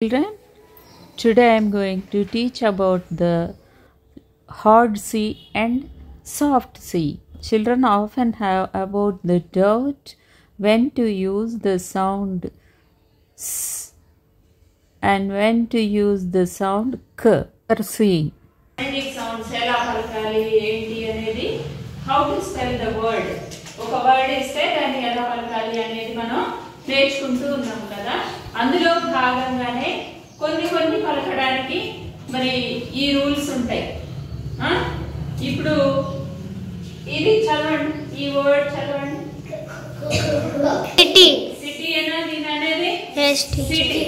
Children, today I am going to teach about the hard C and soft C. Children often have about the doubt when to use the sound S and when to use the sound K or C. Sounds how to spell the word. ఒక word ఇస్తే దాన్ని ఎలా పలకాలి అనేది మనం నేర్చుకుంటూ ఉన్నాం కదా. అందులో భాగంగానే కొన్ని పలకడానికి మరి ఈ రూల్స్ ఉంటాయి. ఇప్పుడు ఇది చదవండి, ఈ వర్డ్ చదవండి. సిటీ. సిటీ అనేది సిటీ.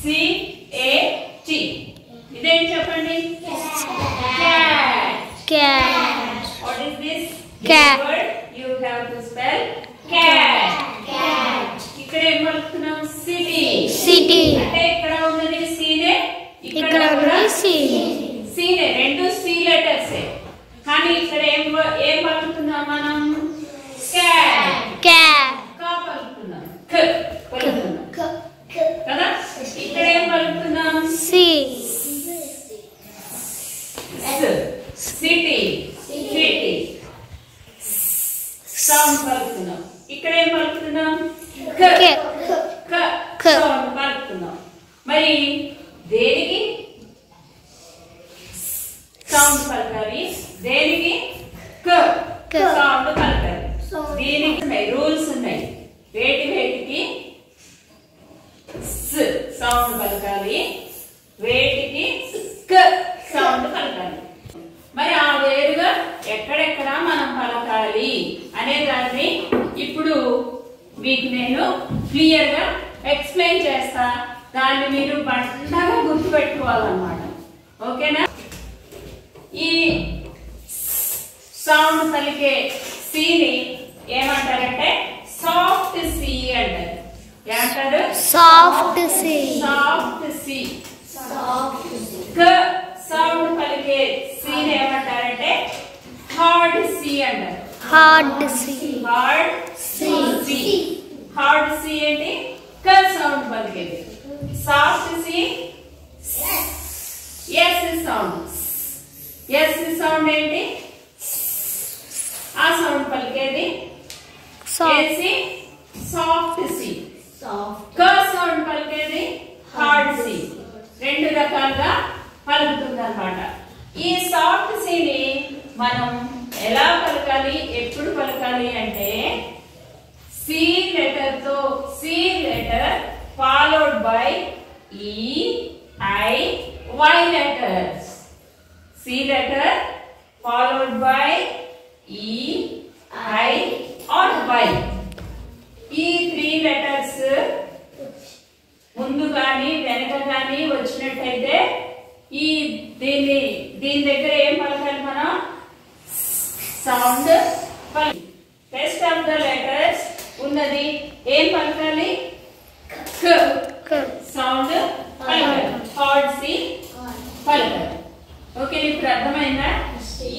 CAT. ఇదేం చెప్పండి? Cat. What is this? Cat. This word you have to spell cat. ఇక్కడ ఏం పలుకుతున్నాం? సిటీ. సిటీ. అంటే ఇక్కడ ఉన్నది సీనే, ఇక్కడ ఉన్నది సి. సీనే, రెండు సి లెటర్స్. కానీ ఇక్కడ ఏం పలుకుతున్నాం మనం? క్యాట్. క్యాట్. కా పలుకుతున్నాం. క పలుకుతున్నాం కదా. ఇక్కడ ఏం పలుకుతున్నాం? సి. సిటీ. సిటీ. సౌండ్ పలుకుతున్నాం. ఇక్కడ ఏం పలుకుతున్నాం? సౌండ్ పలుకుతున్నాం. మరి దేనికి సౌండ్ పలకాలి, దేనికి సౌండ్ పలకాలి? దీనికి రూల్స్ ఉన్నాయి. వేటికి సౌండ్ పలకాలి, వేటికి సౌండ్ పలకాలి. మరి ఆ వేరుగా ఎక్కడెక్కడ మనం పలకాలి అనే దాన్ని ఇప్పుడు మీకు నేను క్లియర్ గా ఎక్స్ప్లెయిన్ చేస్తా. దాన్ని మీరు బండగా గుర్తుపెట్టుకోవాలన్నమాట. ఓకేనా? ఈ సౌండ్ పలికే సిని ఏమంటారంటే సాఫ్ట్ సి అంటారు. ఏమంటారు? Soft C. Soft C. Sound పలికే సిని ఏమంటారంటే హార్డ్ సి అంటారు. Hard C. Hard C. Hard C ఏంటి? క సౌండ్ పలికేది. Soft C S sound. S sound ఏంటి? ఆ సౌండ్ పలికేది ఏసి సాఫ్ట్ సి. క సౌండ్ పలికేది హార్డ్ సి. రెండు రకాలుగా పలుకుతుంది అన్నమాట. ఈ సాఫ్ట్ సిని మనం ఎలా పలకాలి, ఎప్పుడు పలకాలి అంటే సి లెటర్ తో, C letter followed by E, I, Y letters. C letter followed by E, I or Y. ఈ 3 లెటర్స్ ముందు కానీ వెనక కానీ వచ్చినట్టయితే దీని దగ్గర ఏం పలకాలి మనం? సౌండ్ పలకాలి. రెస్ట్ ఆఫ్ ద లెటర్స్ ఉన్నది ఏం పలకాలి? సౌండ్ పలకాలి. హార్డ్ సి పలకాలి. ఓకే, ఇప్పుడు అర్థమైందా?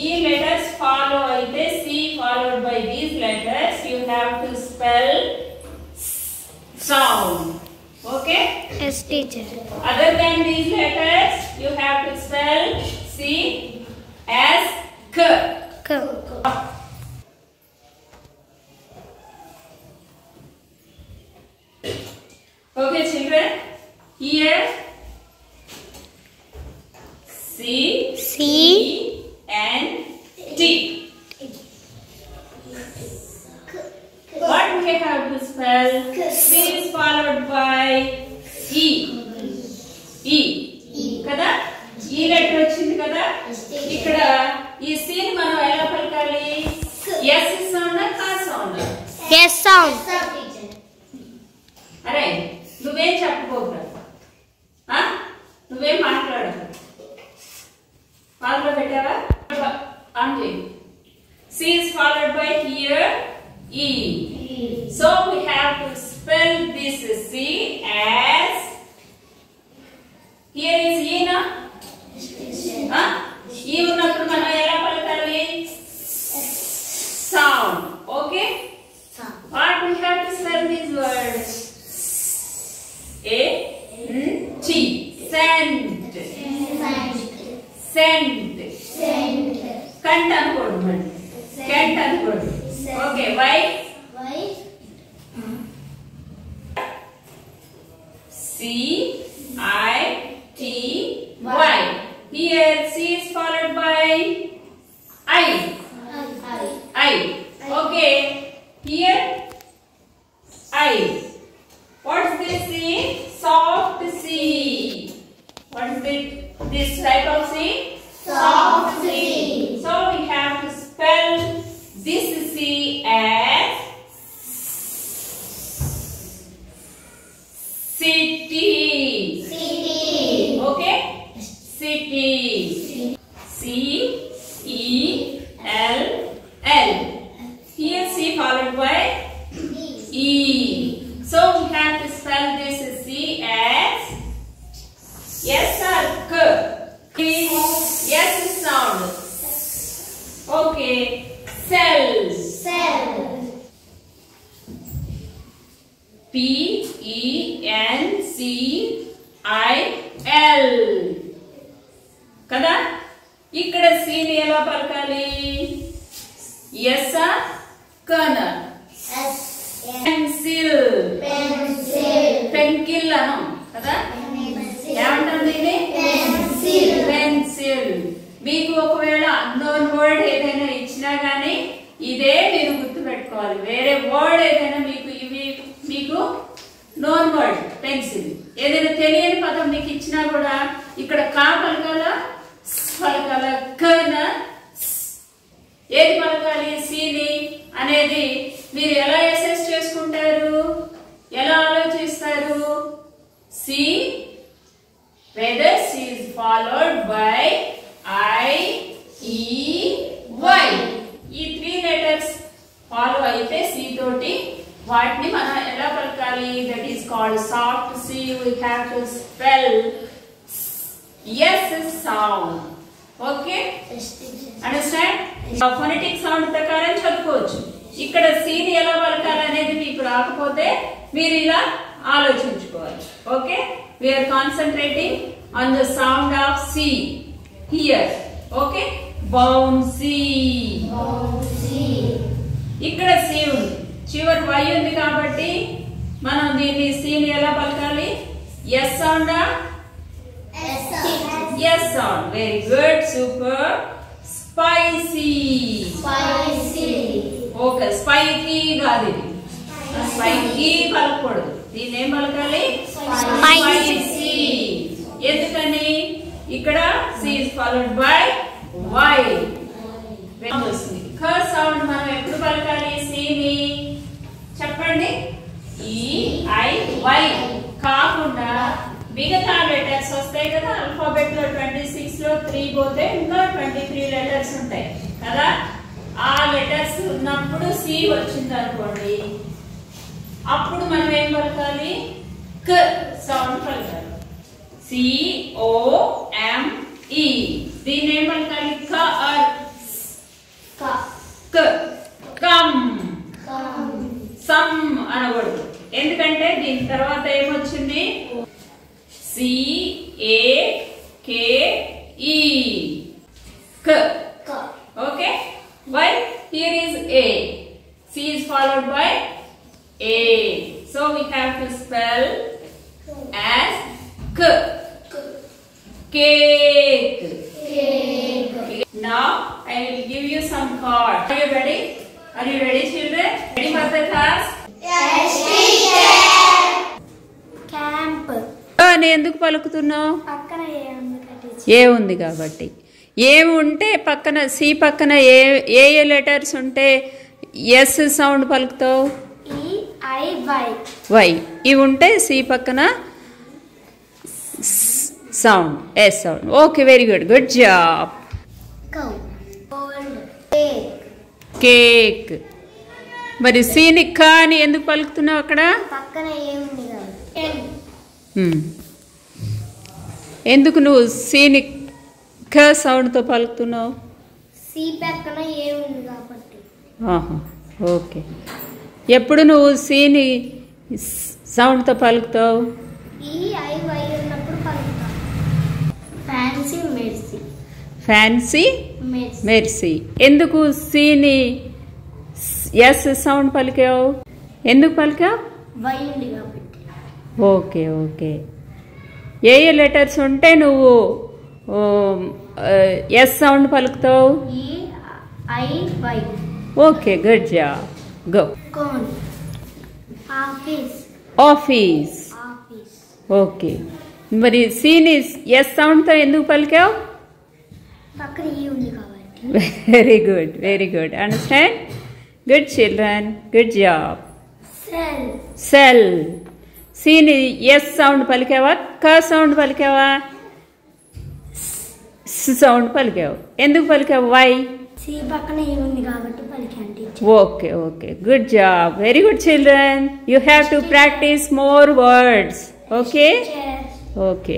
ఈ లెటర్స్ ఫాలో అయితే C followed by these letters you have to spell sound. Okay? Yes, teacher. Other than these letters, you have to spell C as K. K. Okay, children. Here C, E, and T. What we have to spell? C is followed by E. కదా? ఈ letter వచ్చింది కదా. ఇక్కడ ఈ C ని మనం ఎలా పలకాలి? S sound, K sound? S sound. అరే నువ్వేం చెప్పబోతున్నా, నువ్వేం మాట్లాడదు. పాల్లో పెట్టావా? ఆన్ చేయి. C is followed by here E. So we have to spell this C C-I-T-Y. Here C is followed by I. Okay. Here I. What's this C? Soft C. What is it? This type of C? Soft C. So we have to spell this C as city. Okay? City. C-E-L-L. Here C followed by E. So we have to spell this C as yes or K. Yes sound. Okay. Cell. P-E-N-C-I-L. కదా ఇక్కడ C ని ఎలా పలకాలి? Yes ఆ కన pencil పెన్కిల్ అను కదా ఏమంటుంది ఇది పెన్సిల్. మీకు ఒకవేళ అన్నోన్ వర్డ్ ఏదైనా ఇచ్చినా గానీ ఇదే మీరు గుర్తు పెట్టుకోవాలి. వేరే వర్డ్ ఏదైనా మీకు నోన్ వర్డ్ పెన్సిల్ ఏదైనా తెలియని పదం మీకు ఇచ్చినా కూడా ఇక్కడ కా పలకాల పలకాల కన ఏది పలకాలి సిని అనేది మీరు ఎలా అసెస్ చేసుకుంటారు, ఎలా ఆలోచిస్తారు? C whether C is followed by I, E, Y. ఈ 3 letters follow అయితే C తోటి వాటిని మనం ఎలా పలకాలి? That is called soft C. We have to spell yes sound. Okay? Understand? Phonetic sound ప్రకారం చదువుకోవచ్చు. ఇక్కడ C ని ఎలా పలకాలి అనేది మీకు రాకపోతే మీరు ఇలా ఆలోచించుకోవాలి. Okay? We are concentrating on the sound of C here. Okay? Bouncy. ఇక్కడ C ఉంది, చివరి Y ఉంది కాబట్టి మనం దీన్ని C ని ఎలా పలకాలి? yes sound. Yes sound. Very good. Super. Spicy. Okay. Spiky కాదు ఇది. Spiky పలకూడదు. దీన్ని ఏం పలకాలి? Spicy. ఎందుకని? ఇక్కడ C is followed by Y. K sound మనం ఎప్పుడు పలకాలి C ని? చెప్పండి. E-I-Y కాకుండా మిగతా లెటర్స్ వస్తాయి కదా ఆల్ఫాబెట్ లో 26 లో 3 పోతే ఇంకా 23 లెటర్స్ ఉంటాయి కదా. ఆ లెటర్స్ ఉన్నప్పుడు C వచ్చింది అనుకోండి, అప్పుడు మనం ఏం పలకాలి? క సౌండ్ పలకాలి. C-O-M-E. దీన్ని ఏం పలకాలి? క ఆర్ క కమ్. సమ్ అనకూడదు, ఎందుకంటే దీని తర్వాత ఏమొచ్చింది? C-A-K-E. K. Okay? Why? Here is A. C is followed by A. So we have to spell as K. Cake. Now I will give you some cards. Are you ready? Are you ready, children? Ready for the class? Yes, teacher. Camp. అని ఎందుకు పలుకుతున్నావు? పక్కన ఏ ఉంది కాబట్టి. ఏ ఉంటే పక్కన C పక్కన ఏ లెటర్స్ ఉంటే ఎస్ సౌండ్ పలుకుతావు? వై. ఇవి ఉంటే C పక్కన sound S sound. Okay, very good. Good job. Cake. మరి సీని క అని ఎందుకు పలుకుతున్నావు అక్కడ? పక్కన ఏముంది కదా. ఎందుకు నువ్వు సీని క సౌండ్తో పలుకుతున్నావు? సి పక్కన ఏముంది కాబట్టి. ఓకే. ఎప్పుడు నువ్వు సీని సౌండ్తో పలుకుతావు? E-I-Y ఉన్నప్పుడు పలుకుతాను. Fancy mercy. Fancy mercy. ఎందుకు సీని ఎస్ సౌండ్ పలికావు? ఎందుకు పలికావు? వై ఉంది కాబట్టి. Okay okay. ఏ ఏ లెటర్స్ ఉంటే నువ్వు ఎస్ సౌండ్ పలుకుతావు? EIY. Okay, good job. Go. Cone. Office. Office. Office. Okay. మరి సీని ఎస్ సౌండ్తో ఎందుకు పలికావు? పక్కన ఈ ఉంది కాబట్టి. Very good, very good. Understand? Good children, good job. Cell. Cell. సీని ఎస్ సౌండ్ పలికావా, క సౌండ్ పలికావా? సౌండ్ పలికావు. ఎందుకు పలికావు? వై? C పక్కన ఏ ఉంది కాబట్టి పలికాను teacher. Okay okay, good job. Very good children. You have to practice more words. Okay Yes. Okay.